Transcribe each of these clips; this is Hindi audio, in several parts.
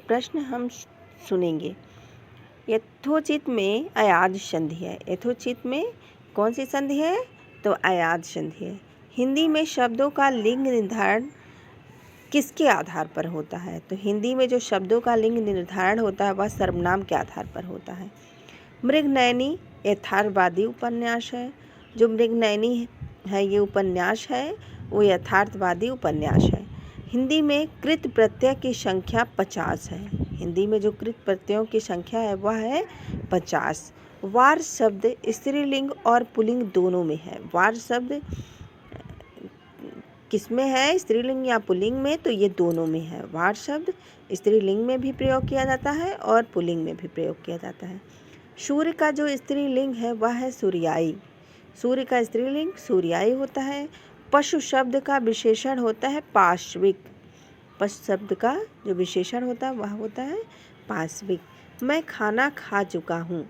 प्रश्न हम सुनेंगे। यथोचित में अयाज संधि है। यथोचित में कौन सी संधि है? तो अयाज संधि है। हिंदी में शब्दों का लिंग निर्धारण किसके आधार पर होता है? तो हिंदी में जो शब्दों का लिंग निर्धारण होता है वह सर्वनाम के आधार पर होता है। मृगनयनी यथार्थवादी उपन्यास है। जो मृगनयनी है ये उपन्यास है वो यथार्थवादी उपन्यास है। हिंदी में कृत प्रत्यय की संख्या 50 है। हिंदी में जो कृत प्रत्ययों की संख्या है वह है 50। वार शब्द स्त्रीलिंग और पुल्लिंग दोनों में है। वार शब्द किसमें है? स्त्रीलिंग या पुल्लिंग में? तो ये दोनों में है। वार शब्द स्त्रीलिंग में भी प्रयोग किया जाता है और पुल्लिंग में भी प्रयोग किया जाता है। सूर्य का जो स्त्रीलिंग है वह है सूर्याई। सूर्य का स्त्रीलिंग सूर्याई होता है। पशु शब्द का विशेषण होता है पाश्विक। पशु शब्द का जो विशेषण होता है वह होता है पाश्विक। मैं खाना खा चुका हूँ।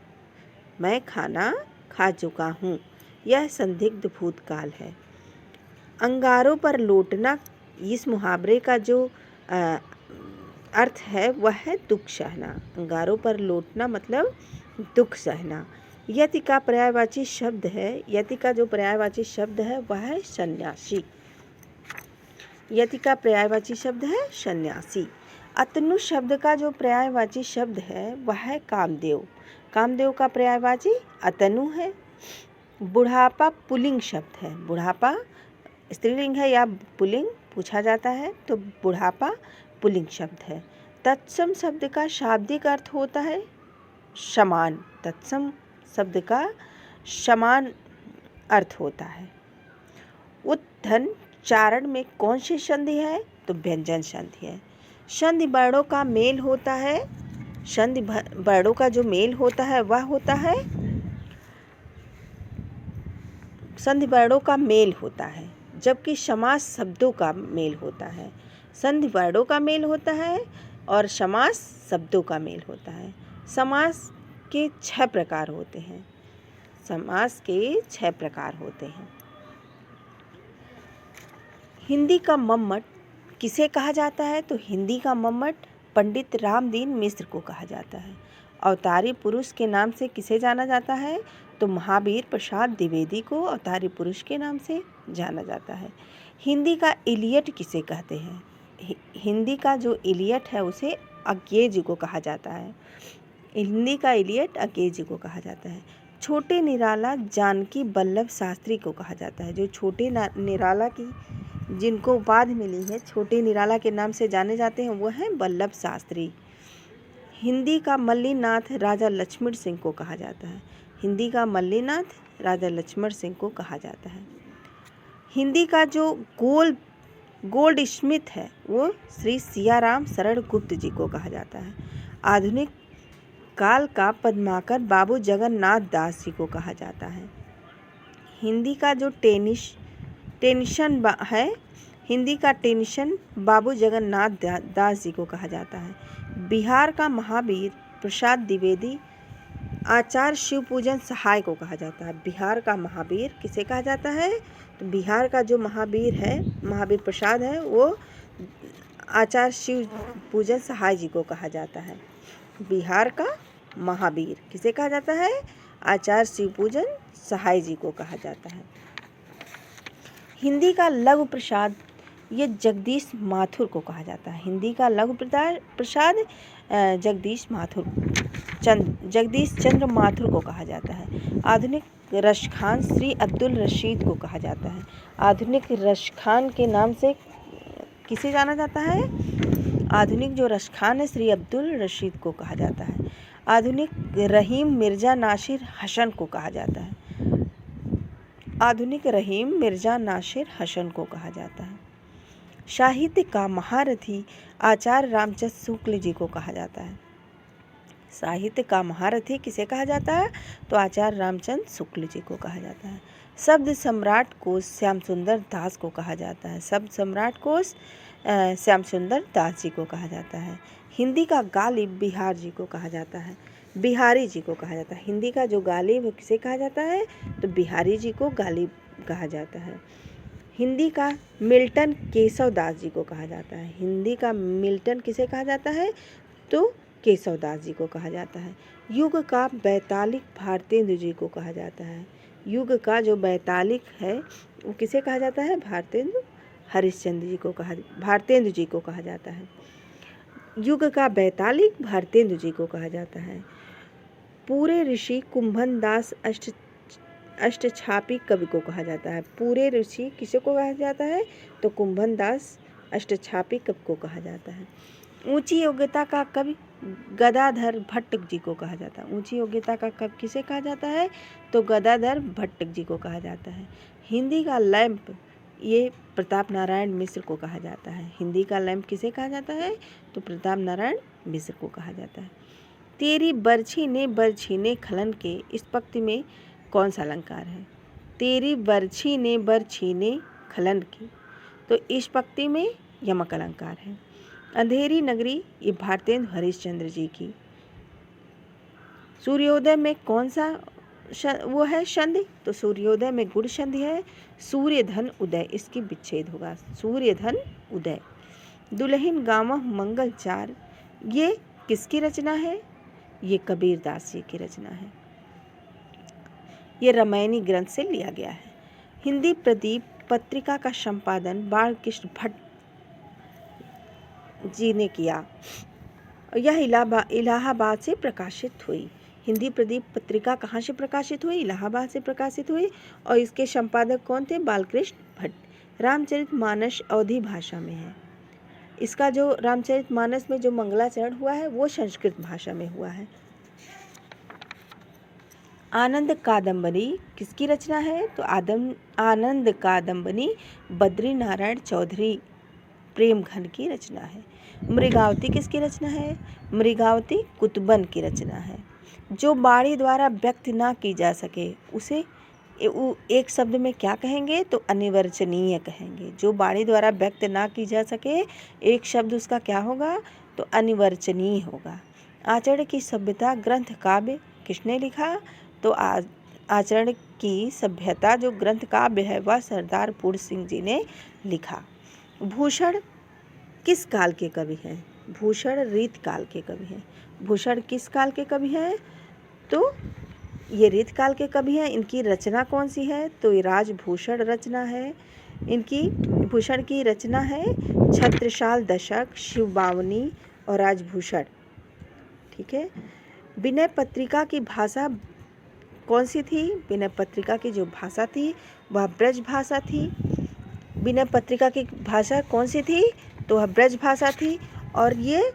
मैं खाना खा चुका हूँ यह संदिग्ध भूतकाल है। अंगारों पर लौटना इस मुहावरे का जो अर्थ है वह है दुख सहना। अंगारों पर लौटना मतलब दुख सहना। यति का पर्यायवाची शब्द है। यति का जो पर्यायवाची शब्द है वह है सन्यासी। यति का पर्यायवाची शब्द है सन्यासी। अतनु शब्द का जो पर्यायवाची शब्द है वह है कामदेव। कामदेव का पर्यायवाची अतनु है। बुढ़ापा पुल्लिंग शब्द है। बुढ़ापा स्त्रीलिंग है या पुल्लिंग पूछा जाता है तो बुढ़ापा पुल्लिंग शब्द है। तत्सम शब्द का शाब्दिक अर्थ होता है समान। तत्सम शब्द का समान अर्थ होता है। उत्थन चारण में कौन सी संधि है? तो व्यंजन संधि है। संधि वर्णों का मेल होता है। संधि वर्णों का जो मेल होता है वह होता है संधि वर्णों का मेल होता है, जबकि समास शब्दों का मेल होता है। संधि वर्णों का मेल होता है और समास शब्दों का मेल होता है। समास के 6 प्रकार होते हैं। समास के 6 प्रकार होते हैं। हिंदी का मम्मट किसे कहा जाता है? तो हिंदी का मम्मट पंडित रामदीन मिश्र को कहा जाता है। अवतारी पुरुष के नाम से किसे जाना जाता है? तो महावीर प्रसाद द्विवेदी को अवतारी पुरुष के नाम से जाना जाता है। हिंदी का इलियट किसे कहते हैं? हिंदी का जो इलियट है उसे अज्ञेय को कहा जाता है। हिंदी का इलियट अज्ञेय को कहा जाता है। छोटे निराला जानकी वल्लभ शास्त्री को कहा जाता है। जो छोटे निराला की जिनको उपाधि मिली है, छोटे निराला के नाम से जाने जाते हैं, वो हैं वल्लभ शास्त्री। हिंदी का मल्लीनाथ राजा लक्ष्मण सिंह को कहा जाता है। हिंदी का मल्लीनाथ राजा लक्ष्मण सिंह को कहा जाता है। हिंदी का जो गोल्ड स्मिथ है वो श्री सियाराम शरण गुप्त जी को कहा जाता है। आधुनिक काल का पद्माकर बाबू जगन्नाथ दास जी को कहा जाता है। हिंदी का जो टेंशन है, हिंदी का टेंशन बाबू जगन्नाथ दास जी को कहा जाता है। बिहार का महावीर प्रसाद द्विवेदी आचार्य शिव पूजन सहाय को कहा जाता है। बिहार का महावीर किसे कहा जाता है? तो बिहार का जो महावीर है, महावीर प्रसाद है, वो आचार्य शिव पूजन सहाय जी को कहा जाता है। बिहार का महावीर किसे कहा जाता है? आचार्य शिव पूजन सहाय जी को कहा जाता है। हिंदी का लघु प्रसाद ये जगदीश माथुर को कहा जाता है। हिंदी का लघु प्रसाद जगदीश चंद्र माथुर को कहा जाता है। आधुनिक रसखान श्री अब्दुल रशीद को कहा जाता है। आधुनिक रसखान के नाम से किसे जाना जाता है? आधुनिक जो रसखान है श्री अब्दुल रशीद को कहा जाता है। आधुनिक रहीम मिर्ज़ा नासिर हसन को कहा जाता है। आधुनिक रहीम मिर्ज़ा नासिर हसन को कहा जाता है। साहित्य का महारथी आचार्य रामचंद्र शुक्ल जी को कहा जाता है। साहित्य का महारथी किसे कहा जाता है? तो आचार्य रामचंद्र शुक्ल जी को कहा जाता है। शब्द सम्राट कोश श्याम सुंदर दास को कहा जाता है। शब्द सम्राट कोश श्याम सुंदर दास जी को कहा जाता है। हिंदी का गालिब बिहार जी को कहा जाता है। बिहारी जी को कहा जाता है। हिंदी का जो गालिब किसे कहा जाता है? तो बिहारी जी को गालिब कहा जाता है। हिंदी का मिल्टन केशव दास जी को कहा जाता है। हिंदी का मिल्टन किसे कहा जाता है? तो केशवदास जी को कहा जाता है। युग का वैतालिक भारतेंदु जी को कहा जाता है। युग का जो वैतालिक है वो किसे कहा जाता है? भारतेंदु हरिश्चंद्र जी को भारतेंदु जी को कहा जाता है। युग का वैतालिक भारतेंदु जी को कहा जाता है। पूरे ऋषि कुंभन दास अष्टछापी कवि को कहा जाता है। पूरे ऋषि किसे को कहा जाता है? तो कुंभन दास अष्टछापी कवि को कहा जाता है। ऊंची योग्यता का कवि गदाधर भट्ट जी को कहा जाता है। ऊंची योग्यता का कवि किसे कहा जाता है? तो गदाधर भट्ट जी को कहा जाता है। हिंदी का लैंप ये प्रताप नारायण मिश्र को कहा जाता है। हिंदी का लैंप किसे कहा जाता है? तो प्रताप नारायण मिश्र को कहा जाता है। तेरी बरछी ने खलन के इस पंक्ति में कौन सा अलंकार है? तेरी बरछी ने खलन की, तो इस पंक्ति में यमक अलंकार है। अंधेरी नगरी ये भारतेंदु हरिश्चंद्र जी की। सूर्योदय में कौन सा वो है संधि? तो सूर्योदय में गुण संधि है। सूर्य धन उदय इसकी विच्छेद होगा। सूर्य धन उदय। दुल्हन गावह मंगल चार ये किसकी रचना है? ये कबीर दास जी की रचना है। ये रामायणी ग्रंथ से लिया गया है। हिंदी प्रदीप पत्रिका का संपादन बालकृष्ण भट्ट जी ने किया। यह इलाहाबाद से प्रकाशित हुई। हिंदी प्रदीप पत्रिका कहाँ से प्रकाशित हुई? इलाहाबाद से प्रकाशित हुई। और इसके संपादक कौन थे? बालकृष्ण भट्ट। रामचरितमानस अवधी भाषा में है। इसका जो रामचरितमानस में जो मंगलाचरण हुआ है वो संस्कृत भाषा में हुआ है। आनंद कादम्बरी किसकी रचना है? तो आनंद कादम्बरी बद्री नारायण चौधरी प्रेमघन की रचना है। मृगावती किसकी रचना है? मृगावती कुतुबन की रचना है। जो बाणी द्वारा व्यक्त ना की जा सके उसे एक शब्द में क्या कहेंगे? तो अनिर्वचनीय कहेंगे। जो बाणी द्वारा व्यक्त ना की जा सके एक शब्द उसका क्या होगा? तो अनिर्वचनीय होगा। आचरण की सभ्यता ग्रंथ काव्य किसने लिखा? तो आचरण की सभ्यता जो ग्रंथ काव्य है वह सरदार पूर्ण सिंह जी ने लिखा। भूषण किस काल के कवि हैं? भूषण रीत काल के कवि हैं। भूषण किस काल के कवि हैं? तो ये रीत काल के कवि हैं। इनकी रचना कौन सी है? तो ये राजभूषण रचना है। इनकी भूषण की रचना है छत्रसाल दशक, शिवबावनी और राजभूषण। ठीक है। विनय पत्रिका की भाषा कौन सी थी? विनय पत्रिका की जो भाषा थी वह ब्रज भाषा थी। विनय पत्रिका की भाषा कौन सी थी? तो वह ब्रज भाषा थी। और ये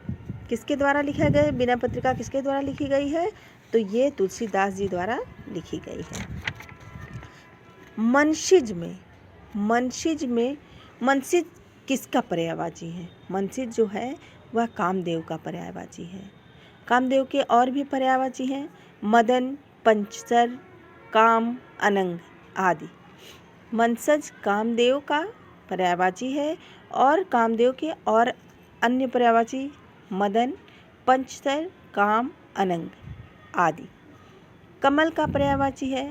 किसके द्वारा लिखा गया? विनय पत्रिका किसके द्वारा लिखी गई है? तो ये तुलसीदास जी द्वारा लिखी गई है। मनसिज किसका पर्यायवाची है? मनसिज जो है वह कामदेव का पर्यायवाची है। कामदेव के और भी पर्यायवाची हैं मदन, पंचसर, काम, अनंग आदि। मनसज कामदेव का पर्यायवाची है और कामदेव के और अन्य पर्यायवाची मदन, पंचसर, काम, अनंग आदि। कमल का पर्यायवाची है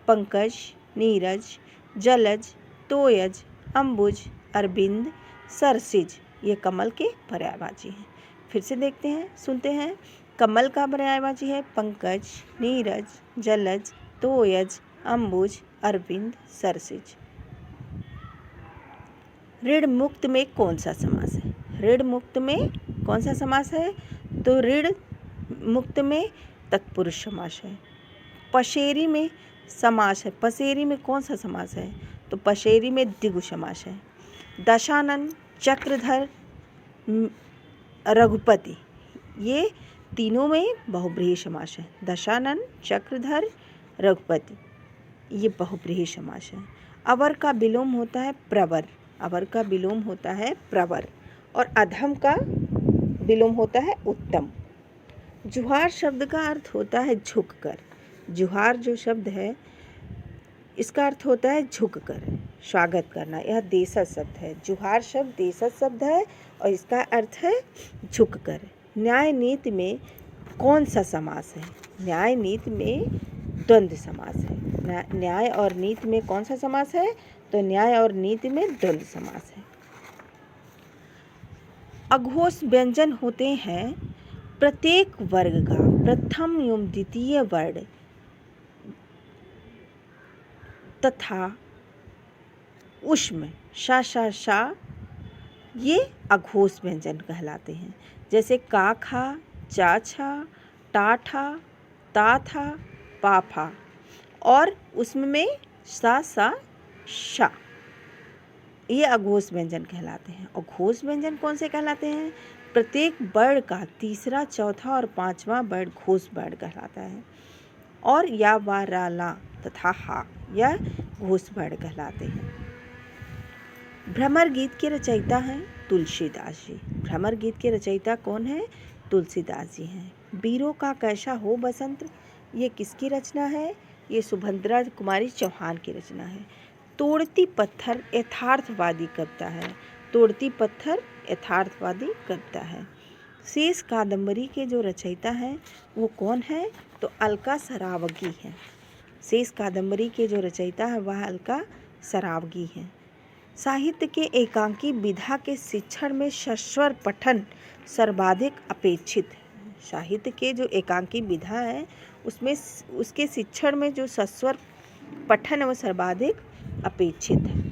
पंकज, नीरज, जलज, तोयज, अंबुज, अरविंद, सरसिज। ये कमल के पर्यायवाची हैं। फिर से देखते हैं, सुनते हैं। कमल का पर्यायवाची है पंकज, नीरज, जलज, तोयज, अंबुज, अरविंद, सरसिज। ऋण मुक्त में कौन सा समास है? ऋण मुक्त में कौन सा समास है? तो ऋण मुक्त में तत्पुरुष समास है। पशेरी में समास है। पसेरी में कौन सा समास है? तो पशेरी में द्विगु समास है। दशानन, चक्रधर, रघुपति ये तीनों में बहुब्रीहि समास है। दशानन, चक्रधर, रघुपति ये बहुब्रीहि समास है। अवर का विलोम होता है प्रवर। अवर का विलोम होता है प्रवर और अधम का विलोम होता है उत्तम। जुहार शब्द का अर्थ होता है झुककर। जुहार जो शब्द है इसका अर्थ होता है झुककर, स्वागत करना। यह देशज शब्द है। जुहार शब्द देशज शब्द है और इसका अर्थ है झुककर। न्याय नीति में कौन सा समास है? न्याय नीति में द्वंद्व समास है। न्याय और नीति में कौन सा समास है? तो न्याय और नीति में द्वंद्व समास है। अघोष व्यंजन होते हैं प्रत्येक वर्ग का प्रथम एवं द्वितीय वर्ण तथा उष्म शा शा शा ये अघोष व्यंजन कहलाते हैं। जैसे का खा, चा छा, टा ठा, ता था, पा फा और उसमें सा सा शा, ये अघोष व्यंजन कहलाते हैं। और घोष व्यंजन कौन से कहलाते हैं? प्रत्येक वर्ण का तीसरा, चौथा और पांचवा वर्ण घोष वर्ण कहलाता है। और या, वा, रा, ला तथा हा यह घोष वर्ण कहलाते हैं। भ्रमर गीत के रचयिता हैं तुलसीदास जी। भ्रमर गीत के रचयिता कौन है? तुलसीदास जी हैं। वीरों का कैसा हो बसंत, ये किसकी रचना है? ये सुभद्रा कुमारी चौहान की रचना है। तोड़ती पत्थर यथार्थवादी कविता है। तोड़ती पत्थर यथार्थवादी कविता है। शेष कादंबरी के जो रचयिता हैं वो कौन है? तो अलका सरावगी हैं। शेष कादंबरी के जो रचयिता है वह अलका सरावगी हैं। साहित्य के एकांकी विधा के शिक्षण में सस्वर पठन सर्वाधिक अपेक्षित है। साहित्य के जो एकांकी विधा है उसमें उसके शिक्षण में जो सस्वर पठन है वो सर्वाधिक अपेक्षित है।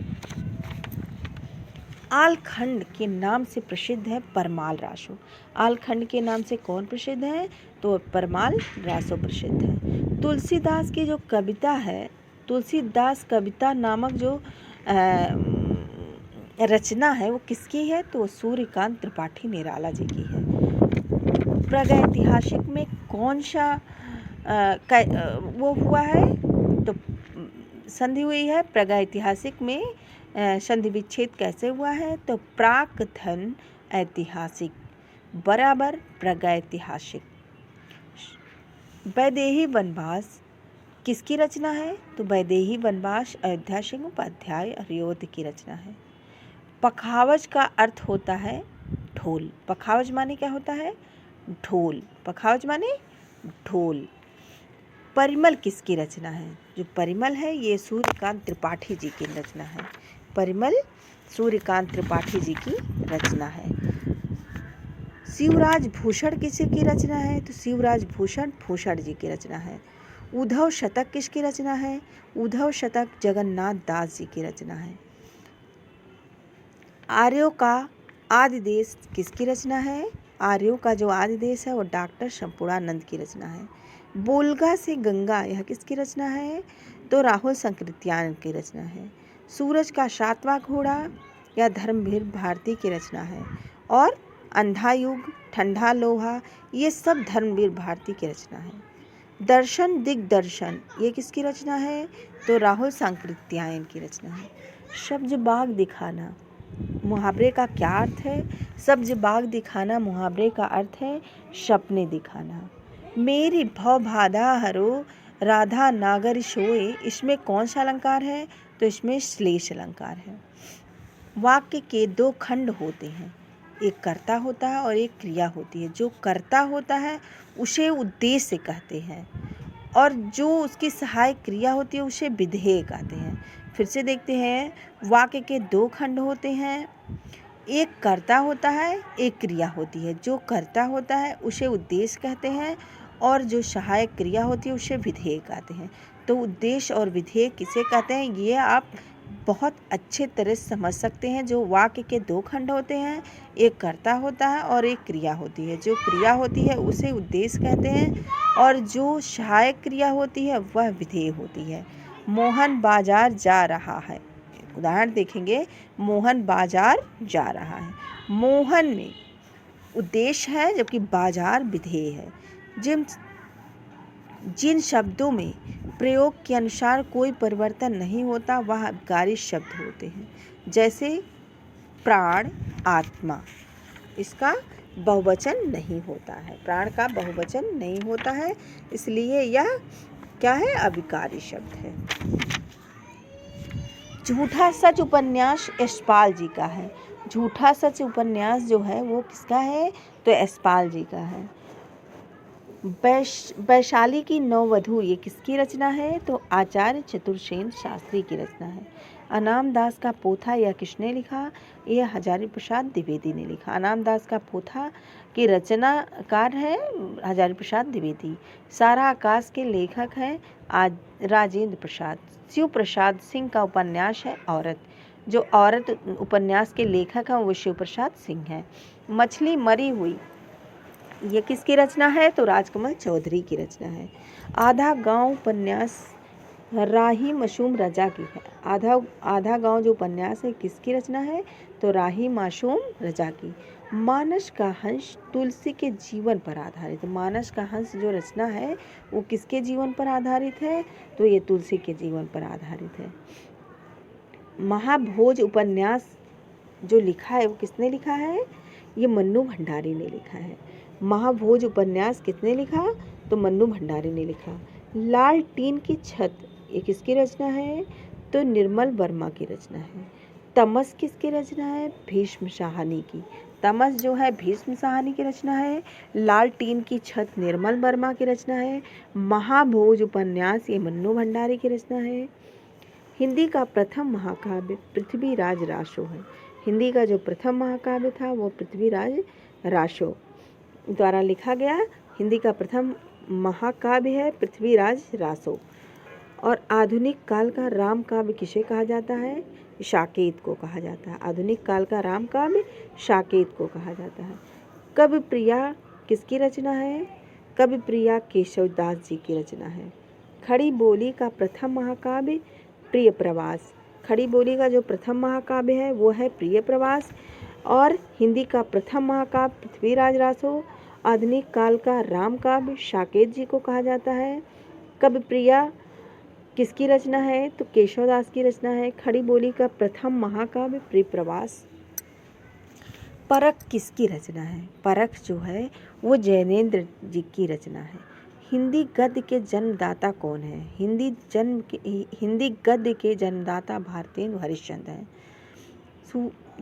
आलखंड के नाम से प्रसिद्ध है परमाल रासो। आलखंड के नाम से कौन प्रसिद्ध है? तो परमाल रासो प्रसिद्ध है। तुलसीदास की जो कविता है, तुलसीदास कविता नामक जो रचना है वो किसकी है? तो सूर्यकांत त्रिपाठी निराला जी की है। प्रागैतिहासिक में कौन सा वो हुआ है? तो संधि हुई है। प्रागैतिहासिक में संधि विच्छेद कैसे हुआ है? तो प्राक धन ऐतिहासिक बराबर प्रागैतिहासिक। वैदेही वनवास किसकी रचना है? तो वैदेही वनवास अयोध्या सिंह उपाध्याय अरियोध की रचना है। पखावज का अर्थ होता है ढोल। पखावज माने क्या होता है? ढोल। पखावज माने ढोल। परिमल किसकी रचना है? जो परिमल है ये सूर्यकांत त्रिपाठी जी की रचना है। परिमल सूर्यकांत त्रिपाठी जी की रचना है। शिवराज भूषण किसकी रचना है? तो शिवराज भूषण भूषण जी की रचना है। उद्धव शतक किसकी रचना है? उद्धव शतक जगन्नाथ दास जी की रचना है। आर्यों का आदि देश किसकी रचना है? आर्यों का जो आदि देश है वो डॉक्टर संपूर्णानंद की रचना है। बोलगा से गंगा यह किसकी रचना है? तो राहुल संकृत्यायन की रचना है। सूरज का सातवां घोड़ा या धर्मवीर भारती की रचना है। और अंधा युग, ठंडा लोहा ये सब धर्मवीर भारती की रचना है। दर्शन दिग्दर्शन ये किसकी रचना है? तो राहुल संकृत्यायन की रचना है। सब्ज बाग दिखाना मुहावरे का क्या अर्थ है? सब्ज बाग दिखाना मुहावरे का अर्थ है सपने दिखाना। मेरी भव बाधा हरो राधा नागर सोए, इसमें कौन सा अलंकार है? तो इसमें श्लेष अलंकार है। वाक्य के दो खंड होते हैं, एक कर्ता होता है और एक क्रिया होती है। जो कर्ता होता है उसे उद्देश्य कहते हैं और जो उसकी सहायक क्रिया होती है उसे विधेय कहते हैं। फिर से देखते हैं, वाक्य के दो खंड होते हैं, एक कर्ता होता है, एक क्रिया होती है। जो कर्ता होता है उसे उद्देश्य कहते हैं और जो सहायक क्रिया होती है उसे विधेय कहते हैं। तो उद्देश्य और विधेय किसे कहते हैं ये आप बहुत अच्छे तरह से समझ सकते हैं। जो वाक्य के दो खंड होते हैं, एक कर्ता होता है और एक क्रिया होती है। जो क्रिया होती है उसे उद्देश्य कहते हैं और जो सहायक क्रिया होती है वह विधेय होती है। मोहन बाजार जा रहा है, उदाहरण देखेंगे, मोहन बाजार जा रहा है। मोहन में उद्देश्य है जबकि बाजार विधेय है। जिन शब्दों में प्रयोग के अनुसार कोई परिवर्तन नहीं होता वह अभिकारी शब्द होते हैं। जैसे प्राण, आत्मा, इसका बहुवचन नहीं होता है। प्राण का बहुवचन नहीं होता है, इसलिए यह क्या है? अभिकारी शब्द है। झूठा सच उपन्यास यशपाल जी का है। झूठा सच उपन्यास जो है वो किसका है? तो यशपाल जी का है। वैशाली की नववधू ये किसकी रचना है? तो आचार्य चतुर्सेन शास्त्री की रचना है। अनाम दास का पोथा यह किसने लिखा? यह हजारी प्रसाद द्विवेदी ने लिखा। अनाम दास का पोथा की रचनाकार है हजारी प्रसाद द्विवेदी। सारा आकाश के लेखक हैं राजेंद्र प्रसाद। शिव प्रसाद सिंह का उपन्यास है औरत। जो औरत उपन्यास के लेखक हैं वो शिव प्रसाद सिंह हैं। मछली मरी हुई ये किसकी रचना है? तो राजकमल चौधरी की रचना है। आधा गांव उपन्यास राही मासूम रजा की है। आधा गांव जो उपन्यास है किसकी रचना है? तो राही मासूम रजा की। मानस का हंस तुलसी के जीवन पर आधारित है। मानस का हंस जो रचना है वो किसके जीवन पर आधारित है? तो ये तुलसी के जीवन पर आधारित है। महाभोज उपन्यास जो लिखा है वो किसने लिखा है? ये मन्नू भंडारी ने लिखा है। महाभोज उपन्यास किसने लिखा? तो मन्नू भंडारी ने लिखा। लाल टीन की छत ये किसकी रचना है? तो निर्मल वर्मा की रचना है। तमस किसकी रचना है? भीष्म साहनी की। तमस जो है भीष्म साहनी की रचना है। लाल टीन की छत निर्मल वर्मा की रचना है। महाभोज उपन्यास ये मन्नू भंडारी की रचना है। हिंदी का प्रथम महाकाव्य पृथ्वीराज रासो है। हिंदी का जो प्रथम महाकाव्य था वो पृथ्वीराज रासो द्वारा लिखा गया। हिंदी का प्रथम महाकाव्य है पृथ्वीराज रासो। और आधुनिक काल का राम काव्य किसे कहा जाता है? साकेत को कहा जाता है। आधुनिक काल का राम काव्य साकेत को कहा जाता है। कवि प्रिया किसकी रचना है? कवि प्रिया केशवदास जी की रचना है। खड़ी बोली का प्रथम महाकाव्य प्रिय प्रवास। खड़ी बोली का जो प्रथम महाकाव्य है वो है प्रिय प्रवास। और हिंदी का प्रथम महाकाव्य पृथ्वीराज रासो। आधुनिक काल का राम काव्य साकेत जी को कहा जाता है। कवि प्रिया किसकी रचना है? तो केशवदास की रचना है। खड़ी बोली का प्रथम महाकाव्य प्रिय प्रवास। परख किसकी रचना है? परख जो है वो जैनेन्द्र जी की रचना है। हिंदी गद्य के जन्मदाता कौन है? हिंदी गद्य के जन्मदाता भारतेंदु हरिश्चंद्र हैं।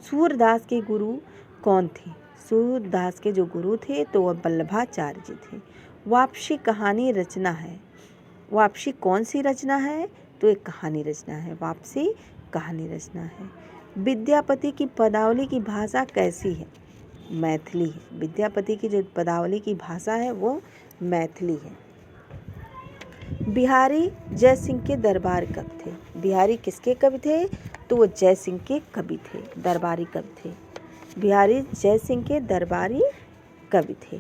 सूरदास के गुरु कौन थे? सूरदास के जो गुरु थे तो वह वल्लभाचार्य जी थे। वापसी कहानी रचना है। वापसी कौन सी रचना है? तो एक कहानी रचना है। वापसी कहानी रचना है। विद्यापति की पदावली की भाषा कैसी है? मैथिली है। विद्यापति की जो पदावली की भाषा है वो मैथिली है। बिहारी जय सिंह के दरबार कवि थे। बिहारी किसके कवि थे? तो वो जय सिंह के कवि थे, दरबारी कवि थे। बिहारी जय सिंह के दरबारी कवि थे।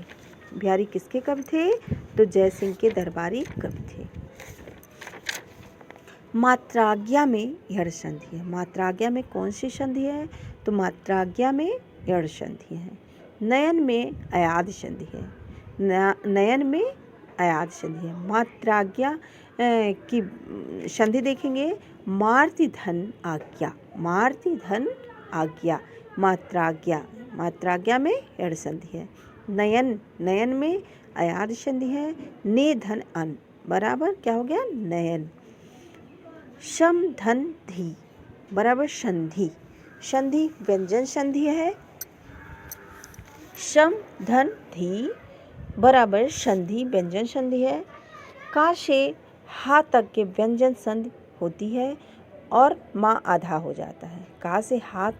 बिहारी किसके कवि थे? तो जय सिंह के दरबारी कवि थे। मात्राज्ञा में यड़ संधि है। मात्राज्ञा में कौन सी संधि है? तो मात्राज्ञा में यड़ संधि है। नयन में अयाद संधि है। नयन में अयाद संधि है। मात्राज्ञा की संधि देखेंगे। मार्ति धन आज्ञा। मार्ति धन आज्ञा। मात्राज्ञा में यड़ संधि है। नयन में अयाद संधि है। ने धन अन बराबर क्या हो गया? नयन। शम धन धी बराबर संधि। संधि व्यंजन संधि है। शम धन धी बराबर संधि व्यंजन संधि है। का से हा तक के व्यंजन संधि होती है और माँ आधा हो जाता है। का से हा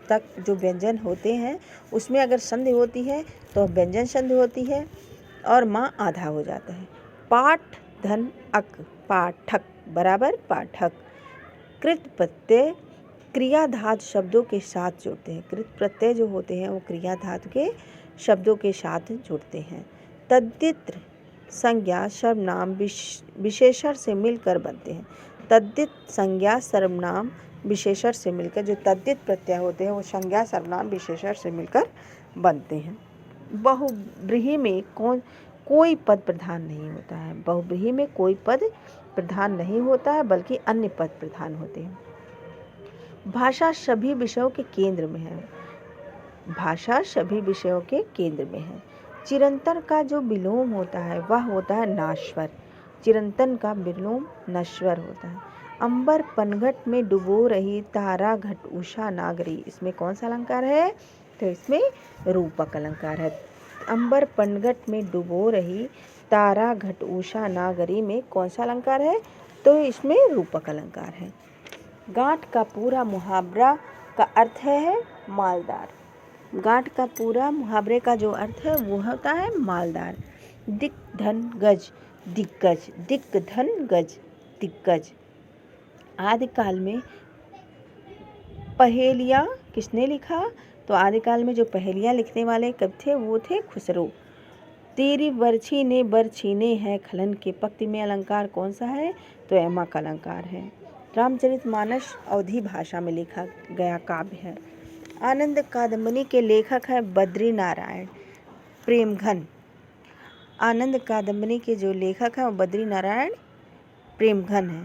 तक जो व्यंजन होते हैं उसमें अगर संधि होती है तो व्यंजन संधि होती है और माँ आधा हो जाता है। पाठ धन अक पाठक बराबर पाठक। कृत प्रत्यय क्रिया धातु शब्दों के साथ जुड़ते हैं। कृत प्रत्यय जो होते हैं वो क्रिया धातु के शब्दों के साथ जुड़ते हैं। तद्धित संज्ञा सर्वनाम विशेषण से मिलकर बनते हैं। तद्धित संज्ञा सर्वनाम विशेषण से मिलकर जो तद्धित प्रत्यय होते हैं वो संज्ञा सर्वनाम विशेषण से मिलकर बनते हैं। बहुव्रीहि में कोई पद प्रधान नहीं होता है। बहुव्रीहि में कोई पद प्रधान नहीं होता है बल्कि अन्य पद प्रधान होते हैं। भाषा सभी विषयों के केंद्र में है। भाषा सभी विषयों के केंद्र में है। चिरंतन का जो विलोम होता है वह होता है नाश्वर। चिरंतन का विलोम नश्वर होता है। अंबर पनघट में डुबो रही तारा घट उषा नागरी, इसमें कौन सा अलंकार है? तो इसमें रूपक अलंकार है। अंबर पनघट में डुबो रही तारा घट उषा नागरी में कौन सा अलंकार है? तो इसमें रूपक अलंकार है। गांठ का पूरा मुहावरा का अर्थ है मालदार। गांठ का पूरा मुहावरे का जो अर्थ है वो होता है मालदार। दिक धन गज दिग्गज, दिक धन गज दिग्गज। आदिकाल में पहेलियाँ किसने लिखा? तो आदिकाल में जो पहेलियाँ लिखने वाले कवि थे वो थे खुसरो। तेरी बरछी ने बरछीने है खलन के पक्ति में अलंकार कौन सा है? तो एमा का अलंकार है। रामचरितमानस अवधी भाषा में लिखा गया काव्य है। आनंद कादंबरी के लेखक है बद्री नारायण प्रेमघन। आनंद कादंबरी के जो लेखक हैं वो बद्री नारायण प्रेमघन है।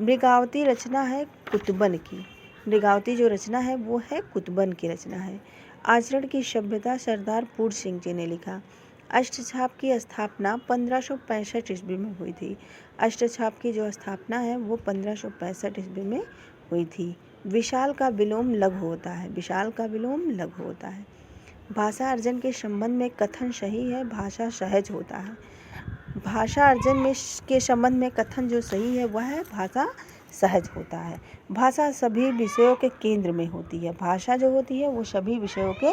मृगावती रचना है कुतुबन की। मृगावती जो रचना है वो है कुतुबन की रचना है। आचरण की सभ्यता सरदार पूर्ण सिंह जी ने लिखा। अष्टछाप की स्थापना 1565 ईस्वी में हुई थी। अष्टछाप की जो स्थापना है वो 1565 ईस्वी में हुई थी। विशाल का विलोम लघु होता है। विशाल का विलोम लघु होता है। भाषा अर्जन के संबंध में कथन सही है, भाषा सहज होता है। भाषा अर्जन में के संबंध में कथन जो सही है वह है भाषा सहज होता है। भाषा सभी विषयों के केंद्र में होती है। भाषा जो होती है वो सभी विषयों के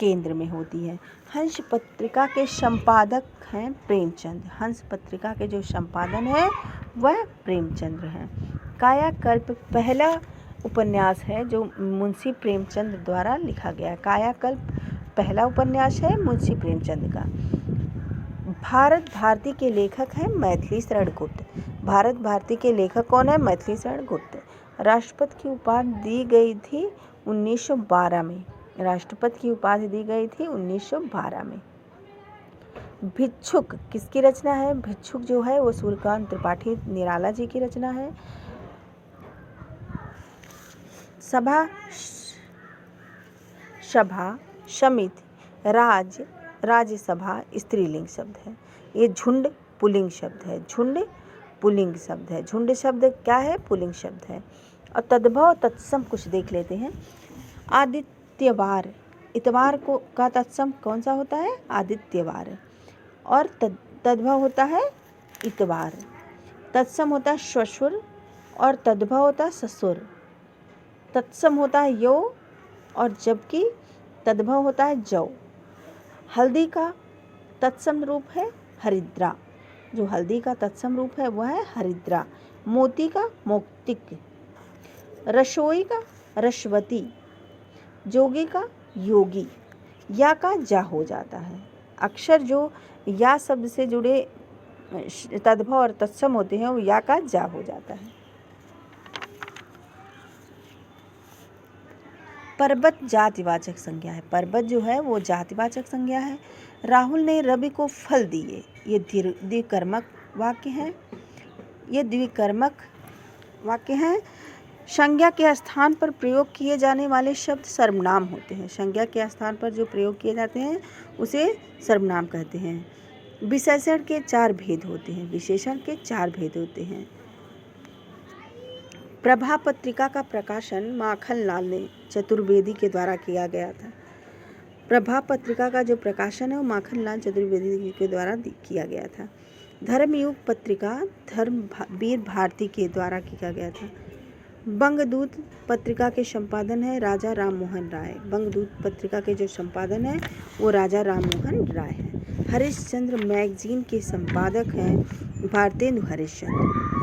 केंद्र में होती है। हंस पत्रिका के संपादक हैं प्रेमचंद। हंस पत्रिका के जो संपादन है वह प्रेमचंद्र हैं। कायाकल्प पहला उपन्यास है जो मुंशी प्रेमचंद द्वारा लिखा गया है। कायाकल्प पहला उपन्यास है मुंशी प्रेमचंद का। भारत भारती के लेखक हैं मैथिली शरण गुप्त। भारत भारती के लेखक कौन है? मैथिली शरण गुप्त। राष्ट्रपति की उपाधि दी गई थी 1912 में। राष्ट्रपति की उपाधि दी गई थी 1912 में। भिक्षुक किसकी रचना है? भिक्षुक जो है वो सूर्यकांत त्रिपाठी निराला जी की रचना है। सभा, समिति, राज्यसभा स्त्रीलिंग शब्द है। ये झुंड पुल्लिंग शब्द है। झुंड पुल्लिंग शब्द है। झुंड शब्द क्या है? पुल्लिंग शब्द है। और तद्भव तत्सम कुछ देख लेते हैं। आदित्यवार, इतवार को का तत्सम कौन सा होता है? आदित्यवार। और तद्भव होता है इतवार। तत्सम होता है श्वशुर और तद्भव होता है ससुर। तत्सम होता है यो और जबकि तद्भव होता है जौ। हल्दी का तत्सम रूप है हरिद्रा। जो हल्दी का तत्सम रूप है वह है हरिद्रा। मोती का मौक्तिक। रसोई का रसवती। जोगी का योगी। या का जा हो जाता है। अक्षर जो या शब्द से जुड़े तद्भव और तत्सम होते हैं वो या का जा हो जाता है। पर्वत जातिवाचक संज्ञा है। पर्वत जो है वो जातिवाचक संज्ञा है। राहुल ने रवि को फल दिए। ये द्विकर्मक वाक्य है। ये द्विकर्मक वाक्य हैं। संज्ञा के स्थान पर प्रयोग किए जाने वाले शब्द सर्वनाम होते हैं। संज्ञा के स्थान पर जो प्रयोग किए जाते हैं उसे सर्वनाम कहते हैं। विशेषण के 4 भेद होते हैं। विशेषण के 4 भेद होते हैं। प्रभा पत्रिका का प्रकाशन माखनलाल ने चतुर्वेदी के द्वारा किया गया था। प्रभा पत्रिका का जो प्रकाशन है वो माखनलाल चतुर्वेदी के द्वारा किया गया था। धर्मयुग पत्रिका धर्मवीर भारती के द्वारा किया गया था। बंगदूत पत्रिका के संपादन है राजा राममोहन राय। बंगदूत पत्रिका के जो संपादन है वो राजा राममोहन राय है। हरिश्चंद्र मैगजीन के संपादक हैं भारतेंदु हरिश्चंद्र।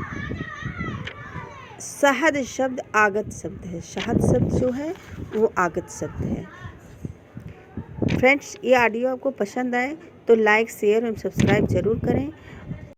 शहद शब्द आगत शब्द है। शहद शब्द जो है वो आगत शब्द है। फ्रेंड्स, ये ऑडियो आपको पसंद आए तो लाइक शेयर और सब्सक्राइब ज़रूर करें।